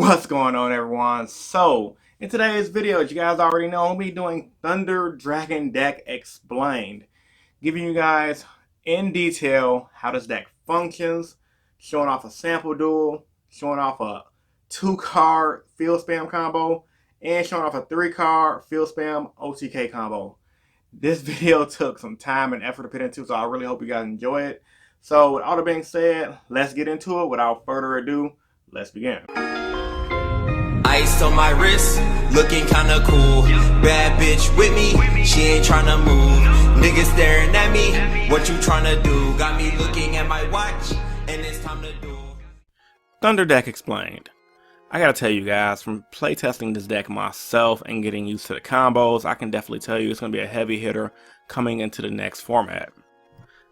What's going on, everyone? So in today's video, as you guys already know, I'll be doing Thunder Dragon deck explained, giving you guys in detail how this deck functions, showing off a sample duel, showing off a 2-card field spam combo, and showing off a 3-card field spam OTK combo. This video took some time and effort to put into, so I really hope you guys enjoy it. So with all that being said, let's get into it. Without further ado, let's begin. Ice on my wrist, looking kinda cool. Bad bitch with me, she ain't tryna move. Niggas staring at me, what you tryna do? Got me looking at my watch, and it's time to do. Thunder deck explained. I gotta tell you guys, from playtesting this deck myself and getting used to the combos, I can definitely tell you it's gonna be a heavy hitter coming into the next format.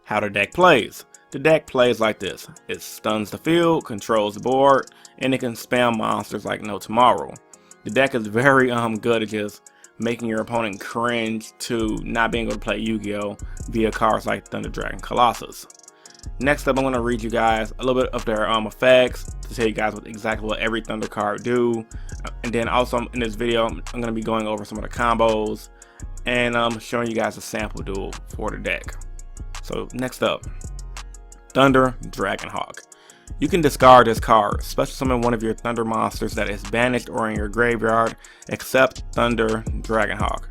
How the deck plays. The deck plays like this. It stuns the field, controls the board, and it can spam monsters like no tomorrow. The deck is very good at just making your opponent cringe to not being able to play Yu-Gi-Oh! Via cards like Thunder Dragon Colossus. Next up, I'm going to read you guys a little bit of their effects to tell you guys exactly what every Thunder card do. And then also in this video, I'm going to be going over some of the combos and showing you guys a sample duel for the deck. So next up, Thunder Dragonhawk. You can discard this card, special summon one of your Thunder monsters that is banished or in your graveyard, except Thunder Dragonhawk.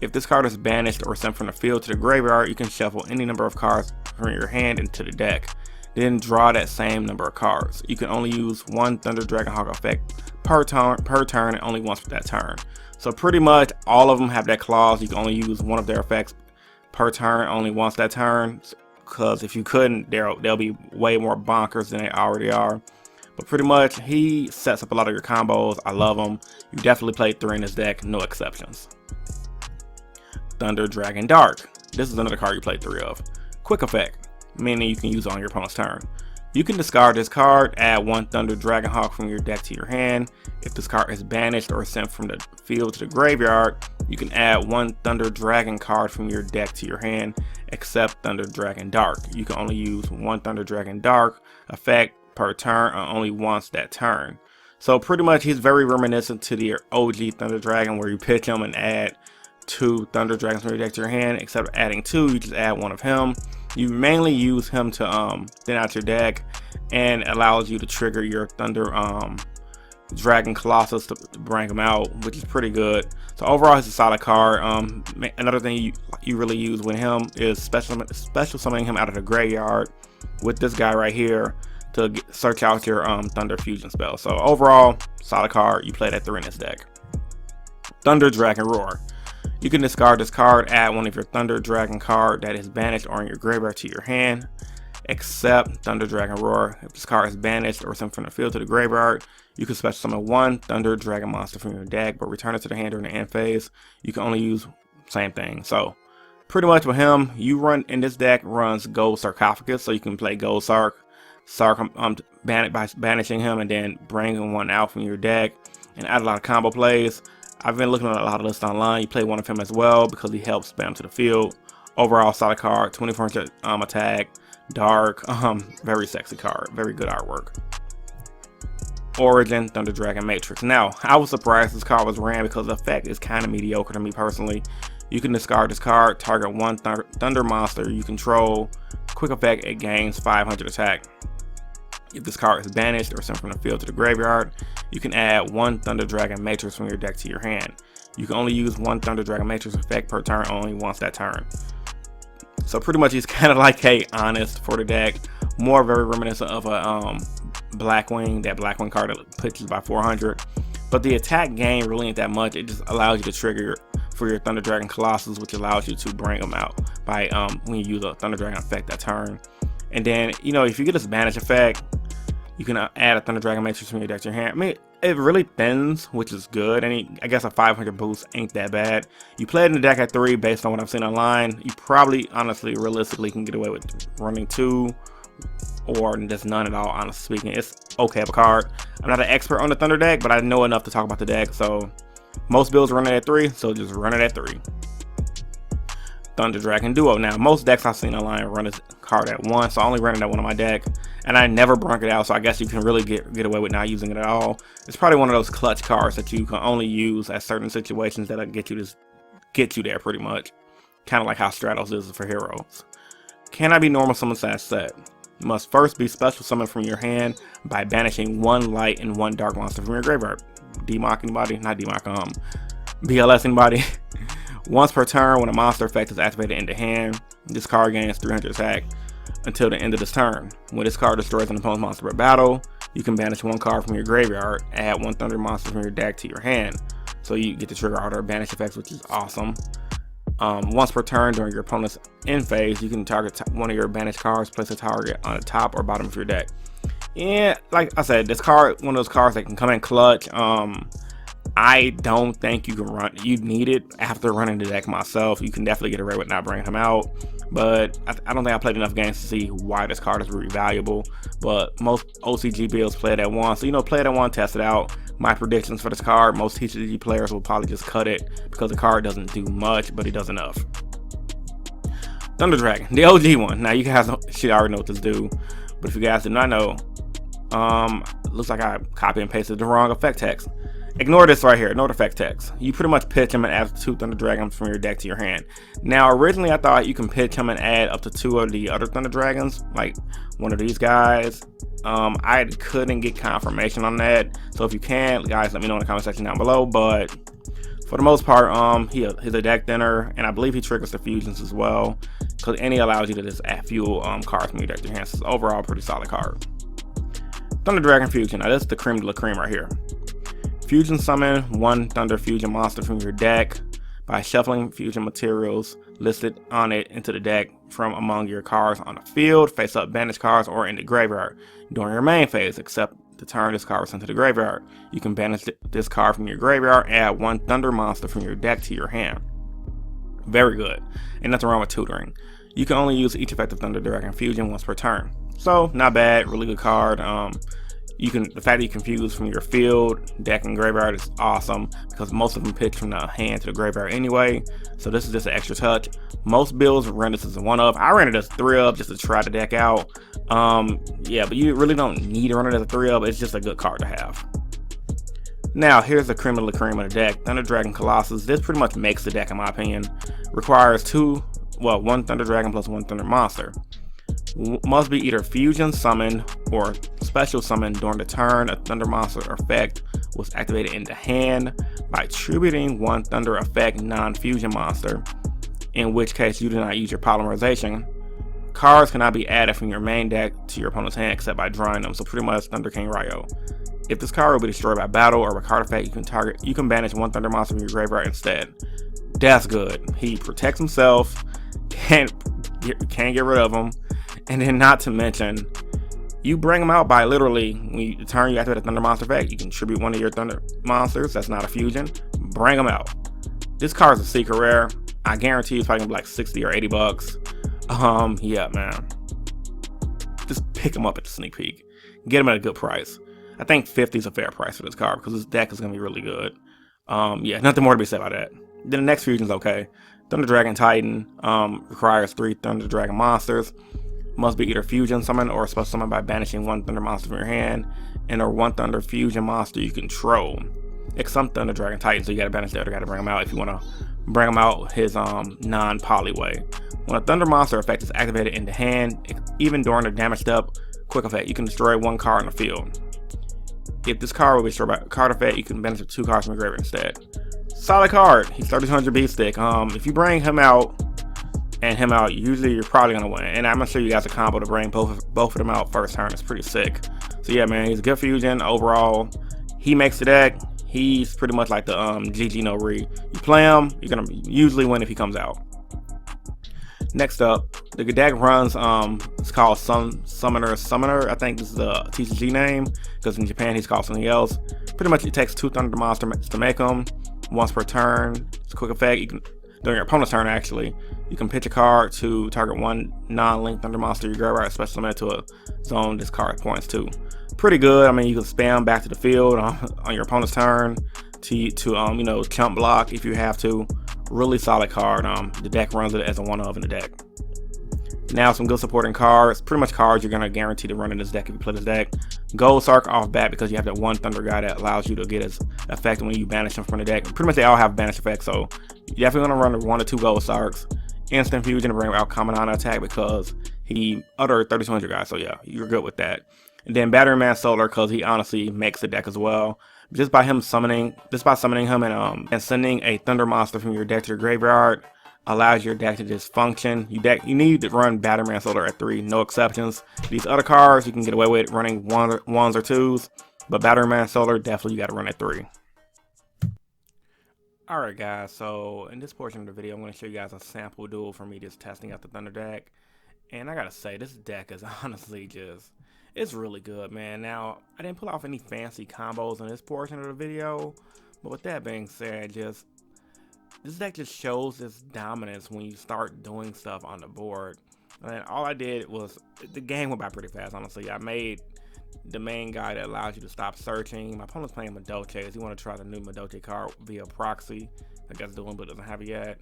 If this card is banished or sent from the field to the graveyard, you can shuffle any number of cards from your hand into the deck, then draw that same number of cards. You can only use one Thunder Dragonhawk effect per turn and only once for that turn. So pretty much all of them have that clause, you can only use one of their effects per turn, only once that turn. Because if you couldn't, they'll be way more bonkers than they already are. But pretty much, he sets up a lot of your combos. I love him. You definitely played 3 in this deck, no exceptions. Thunder Dragondark. This is another card you played 3 of. Quick effect, meaning you can use it on your opponent's turn. You can discard this card, add one Thunder Dragonhawk from your deck to your hand. If this card is banished or sent from the field to the graveyard, you can add one Thunder Dragon card from your deck to your hand, except Thunder Dragon Dark. You can only use one Thunder Dragon Dark effect per turn or only once that turn. So pretty much he's very reminiscent to the OG Thunder Dragon, where you pitch him and add 2 Thunder Dragons from your deck to your hand. Except adding 2, you just add one of him. You mainly use him to thin out your deck, and allows you to trigger your Thunder Dragon Colossus to bring him out, which is pretty good. So overall, it's a solid card. Another thing you really use with him is special summoning him out of the graveyard with this guy right here to search out your Thunder Fusion spell. So overall, solid card. You play that 3 in this deck. Thunder Dragonroar. You can discard this card, add one of your Thunder Dragon card that is banished or in your graveyard to your hand, except Thunder Dragonroar. If this card is banished or sent from the field to the graveyard, you can special summon one Thunder Dragon monster from your deck, but return it to the hand during the end phase. You can only use same thing. So pretty much with him, you run in this deck runs Gold Sarcophagus, so you can play Gold Sark by banishing him and then bringing one out from your deck and add a lot of combo plays. I've been looking at a lot of lists online. You play one of him as well because he helps spam to the field. Overall, solid card, 2400 attack, dark, very sexy card, very good artwork. Origin Thunder Dragon Matrix. Now, I was surprised this card was ran because the effect is kind of mediocre to me personally. You can discard this card, target one Thunder monster you control. Quick effect, it gains 500 attack. If this card is banished or sent from the field to the graveyard, you can add one Thunder Dragon Matrix from your deck to your hand. You can only use one Thunder Dragon Matrix effect per turn, only once that turn. So pretty much he's kind of like a Honest for the deck, more very reminiscent of a Blackwing, that Blackwing card that pushes by 400. But the attack gain really ain't that much. It just allows you to trigger for your Thunder Dragon Colossus, which allows you to bring them out by when you use a Thunder Dragon effect that turn. And then, you know, if you get this banish effect, you can add a Thunder Dragon Matrix from your deck to your hand. I mean, it really thins, which is good. And I guess a 500 boost ain't that bad. You play it in the deck at 3 based on what I've seen online. You probably, honestly, realistically can get away with running 2 or just none at all, honestly speaking. It's okay of a card. I'm not an expert on the Thunder deck, but I know enough to talk about the deck. So most builds run it at 3, so just run it at 3. Thunder Dragonduo. Now, most decks I've seen online run this card at once, so I only ran it at one of my deck, and I never brunk it out, so I guess you can really get away with not using it at all. It's probably one of those clutch cards that you can only use at certain situations that'll get you there pretty much. Kind of like how Stratos is for heroes. Cannot be normal summon / set. You must first be special summoned from your hand by banishing 1 light and 1 dark monster from your graveyard. DMOC anybody? Not DMOC, BLS anybody? Once per turn, when a monster effect is activated into hand, this card gains 300 attack until the end of this turn. When this card destroys an opponent's monster by battle, you can banish 1 card from your graveyard, add 1 thunder monster from your deck to your hand. So you get to trigger all their banish effects, which is awesome. Once per turn during your opponent's end phase, you can target one of your banished cards, place a target on the top or bottom of your deck. Yeah, like I said, this card, one of those cards that can come in clutch. I don't think you can you need it after running the deck myself. You can definitely get away with not bringing him out, but I don't think I played enough games to see why this card is really valuable. But most OCG builds play it at once, so play it at one, test it out. My predictions for this card: most TCG players will probably just cut it because the card doesn't do much, but it does enough. Thunder Dragon, the OG one. Now you guys should already know what this do, but if you guys did not know, looks like I copy and pasted the wrong effect text. Ignore this right here, ignore the effect text. You pretty much pitch him and add 2 Thunder Dragons from your deck to your hand. Now, originally I thought you can pitch him and add up to 2 of the other Thunder Dragons, like one of these guys. I couldn't get confirmation on that, so if you can, guys, let me know in the comment section down below. But for the most part, he's a deck thinner, and I believe he triggers the fusions as well, and he allows you to just add fuel cards from your deck to your hand. So it's overall a pretty solid card. Thunder Dragon Fusion. Now this is the cream de la cream right here. Fusion summon 1 Thunder Fusion monster from your deck by shuffling fusion materials listed on it into the deck from among your cards on the field, face up banished cards, or in the graveyard during your main phase, except the turn this card was sent to the graveyard. You can banish this card from your graveyard, add 1 Thunder monster from your deck to your hand. Very good, and nothing wrong with tutoring. You can only use each effect of Thunder Dragon Fusion once per turn, so not bad, really good card. The fact that you can fuse from your field, deck, and graveyard is awesome because most of them pitch from the hand to the graveyard anyway. So this is just an extra touch. Most builds run this as a 1-up. I ran it as 3-up just to try the deck out. Yeah, but you really don't need to run it as a 3-up. It's just a good card to have. Now here's the cream of the cream of the deck. Thunder Dragon Colossus. This pretty much makes the deck in my opinion. Requires 1 Thunder Dragon plus 1 Thunder Monster. Must be either fusion summoned or special summoned during the turn a Thunder Monster effect was activated in the hand by attributing 1 Thunder effect non-fusion monster, in which case you do not use your polymerization. Cards cannot be added from your main deck to your opponent's hand except by drawing them, so pretty much Thunder King Ryo. If this card will be destroyed by battle or by card effect, you can banish 1 Thunder Monster from your graveyard instead. That's good. He protects himself, can't get rid of him. And then not to mention, you bring them out by literally, when the turn you activate a Thunder Monster effect, you can tribute 1 of your Thunder Monsters that's not a fusion, bring them out. This card is a secret rare. I guarantee it's probably gonna be like 60 or 80 bucks. Yeah, man. Just pick them up at the sneak peek. Get them at a good price. I think 50 is a fair price for this card because this deck is gonna be really good. Yeah, nothing more to be said about that. Then the next fusion's okay. Thunder Dragon Titan requires 3 Thunder Dragon monsters. Must be either fusion summon or special summon by banishing 1 Thunder monster from your hand and or 1 Thunder fusion monster you control. It's some Thunder Dragon Titan, so you gotta banish the other guy to bring him out if you wanna bring him out his non-poly way. When a Thunder Monster effect is activated in the hand, even during the damage step quick effect, you can destroy 1 card in the field. If this card will be destroyed by a card effect, you can banish 2 cards from your graveyard instead. Solid card. He's 3200 beat stick. If you bring him out, usually you're probably gonna win, and I'm gonna show you guys a combo to bring both of them out first turn. It's pretty sick. So yeah, man, he's a good fusion overall. He makes the deck. He's pretty much like the GG no re. You play him, you're gonna usually win if he comes out. Next up, the deck runs it's called Summoner. I think this is the TCG name because in Japan he's called something else. Pretty much it takes 2 Thunder Monsters to make them. Once per turn. It's a quick effect. You can, during your opponent's turn actually, you can pitch a card to target 1 non-linked Thunder Monster you grab, especially summon it to a zone this card points to. Pretty good. I mean, you can spam back to the field on your opponent's turn to chump block if you have to, Really solid card. The deck runs it as a one of in the deck. Now some good supporting cards, pretty much cards you're gonna guarantee to run in this deck if you play this deck. Gold Sark off bat because you have that one Thunder guy that allows you to get his effect when you banish him from the deck. Pretty much they all have banish effects, so you're definitely gonna run 1 or 2 Gold Sarks. Instant Fusion to bring out Kaminana attack because he other 3200 guys, so yeah, you're good with that. And then Battery Man Solar because he honestly makes the deck as well. Just by summoning him and sending a Thunder monster from your deck to your graveyard allows your deck to just function. You need to run Battery Man Solar at 3, no exceptions. These other cards you can get away with running ones or twos, but Battery Man Solar definitely you got to run at 3. Alright guys, so in this portion of the video I'm going to show you guys a sample duel for me just testing out the Thunder deck. And I gotta say, this deck is honestly it's really good, man. Now, I didn't pull off any fancy combos in this portion of the video, but with that being said, this deck just shows its dominance when you start doing stuff on the board. And all I did was, the game went by pretty fast, honestly. I made the main guy that allows you to stop searching. My opponent's playing Madoches. He wanted to try the new Madoche card via proxy. I guess Duel, but doesn't have it yet.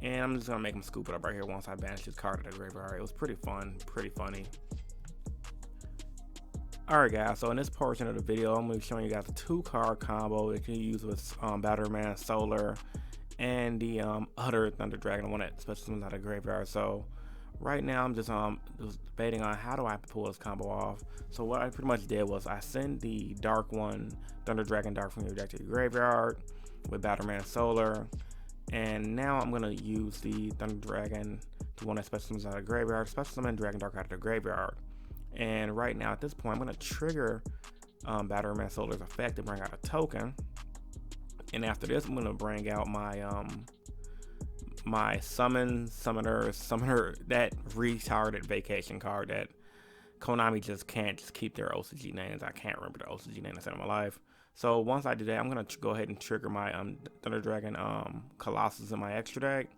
And I'm just gonna make him scoop it up right here once I banish his card to the graveyard. It was pretty fun, pretty funny. Alright guys, so in this portion of the video, I'm going to be showing you guys a 2-card combo that you can use with Battery Man Solar and the other Thunder Dragon, the one that special summons out of the graveyard. So right now I'm just debating on how do I pull this combo off. So what I pretty much did was I sent the dark one, Thunder Dragon Dark, from your deck to your graveyard with Battery Man Solar. And now I'm going to use the Thunder Dragon, the one that special summons out of the graveyard, special summon Dragon Dark out of the graveyard. And right now at this point, I'm going to trigger Battery Man Solar's effect to bring out a token. And after this, I'm going to bring out my my summoner, that retarded vacation card that Konami just can't keep their OCG names. I can't remember the OCG name I said in my life. So once I do that, I'm going to go ahead and trigger my Thunder Dragon Colossus in my extra deck.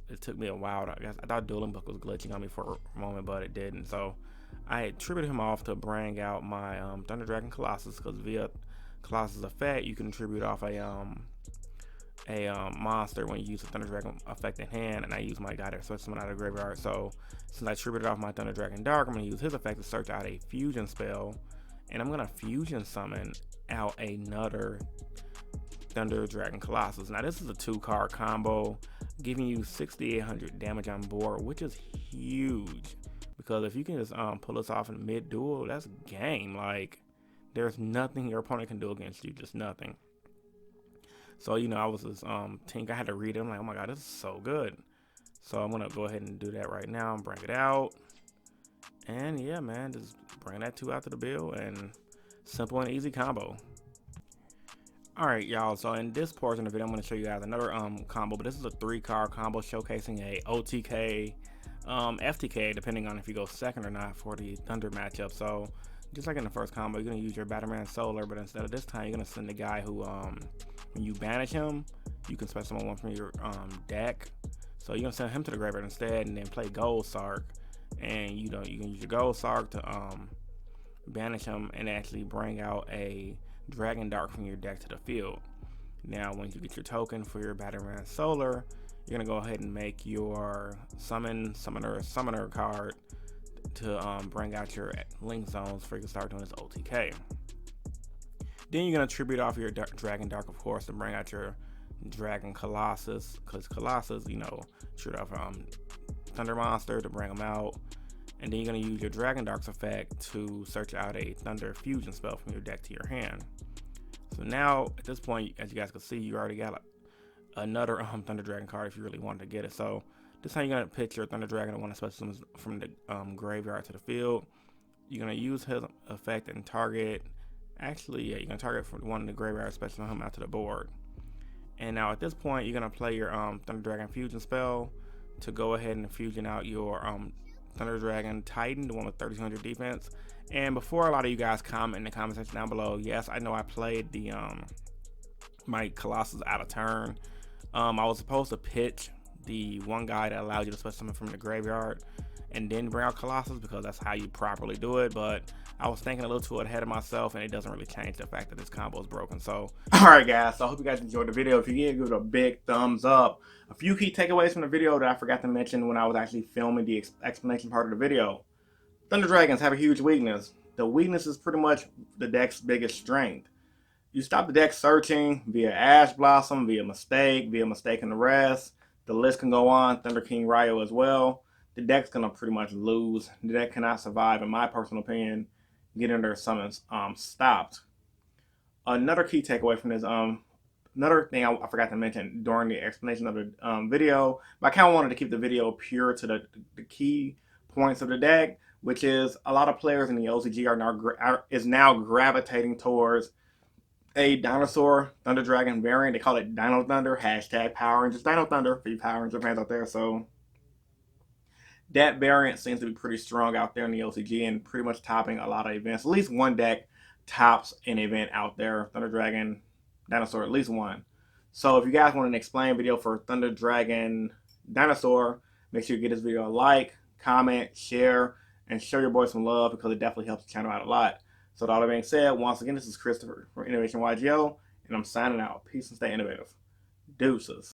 It took me a while. I thought Dueling Book was glitching on me for a moment, but it didn't. So I had tributed him off to bring out my Thunder Dragon Colossus, because via Colossus effect you can tribute off a monster when you use a Thunder Dragon effect in hand, and I use my guy to search someone out of the graveyard. So since I tributed off my Thunder Dragon Dark, I'm going to use his effect to search out a fusion spell, and I'm going to fusion summon out another Thunder Dragon Colossus. Now this is a 2-card combo giving you 6,800 damage on board, which is huge. Because if you can just pull this off in mid-duel, that's game. Like, there's nothing your opponent can do against you, just nothing. So, you know, I was just I had to read it. I'm like, oh my god, this is so good. So I'm gonna go ahead and do that right now and bring it out. And yeah, man, just bring that 2 out to the bill, and simple and easy combo. Alright y'all, so in this portion of the video I'm going to show you guys another combo, but this is a 3-card combo showcasing a OTK, FTK, depending on if you go second or not for the Thunder matchup. So just like in the first combo, you're going to use your Battery Man Solar, but instead of this time, you're going to send the guy who, when you banish him, you can special summon one from your deck. So you're going to send him to the graveyard instead, and then play Gold Sark, and you can use your Gold Sark to banish him and actually bring out a Dragon Dark from your deck to the field. Now once you get your token for your Battery Man Solar, you're gonna go ahead and make your summoner card to bring out your link zones for you to start doing this OTK. Then you're gonna tribute off your Dragon Dark, of course, to bring out your Dragon Colossus, because Colossus, you know, shoot off Thunder Monster to bring them out. And then you're going to use your Dragon Dark's effect to search out a Thunder Fusion spell from your deck to your hand. So now, at this point, as you guys can see, you already got another Thunder Dragon card if you really wanted to get it. So this time you're going to pitch your Thunder Dragon and want to special summon from the graveyard to the field. You're going to use his effect and target. Actually, yeah, you're going to target for one in the graveyard, special summon him out to the board. And now at this point, you're going to play your Thunder Dragon Fusion spell to go ahead and fusion out your Thunder Dragon Titan, the one with 3,200 defense. And before a lot of you guys comment in the comment section down below, yes, I know I played the my Colossus out of turn. I was supposed to pitch the one guy that allowed you to special summon from the graveyard, and then bring out Colossus, because that's how you properly do it. But I was thinking a little too ahead of myself, and it doesn't really change the fact that this combo is broken. So, alright guys, so I hope you guys enjoyed the video. If you did, give it a big thumbs up. A few key takeaways from the video that I forgot to mention when I was actually filming the explanation part of the video. Thunder Dragons have a huge weakness. The weakness is pretty much the deck's biggest strength. You stop the deck searching via Ash Blossom, via Mistake in the rest. The list can go on, Thunder King Ryo as well. The deck's gonna pretty much lose. The deck cannot survive, in my personal opinion, getting their summons stopped. Another key takeaway from this, another thing I forgot to mention during the explanation of the video, but I kind of wanted to keep the video pure to the key points of the deck, which is a lot of players in the OCG is now gravitating towards a dinosaur Thunder Dragon variant. They call it Dino Thunder, hashtag Power Rangers Dino Thunder for you Power Ranger fans out there. So that variant seems to be pretty strong out there in the OCG and pretty much topping a lot of events. At least one deck tops an event out there, Thunder Dragon Dinosaur, at least one. So if you guys want an explain video for Thunder Dragon Dinosaur, make sure you give this video a like, comment, share, and show your boy some love, because it definitely helps the channel out a lot. So with all that being said, once again, this is Christopher from InnovationYGO, and I'm signing out. Peace and stay innovative. Deuces.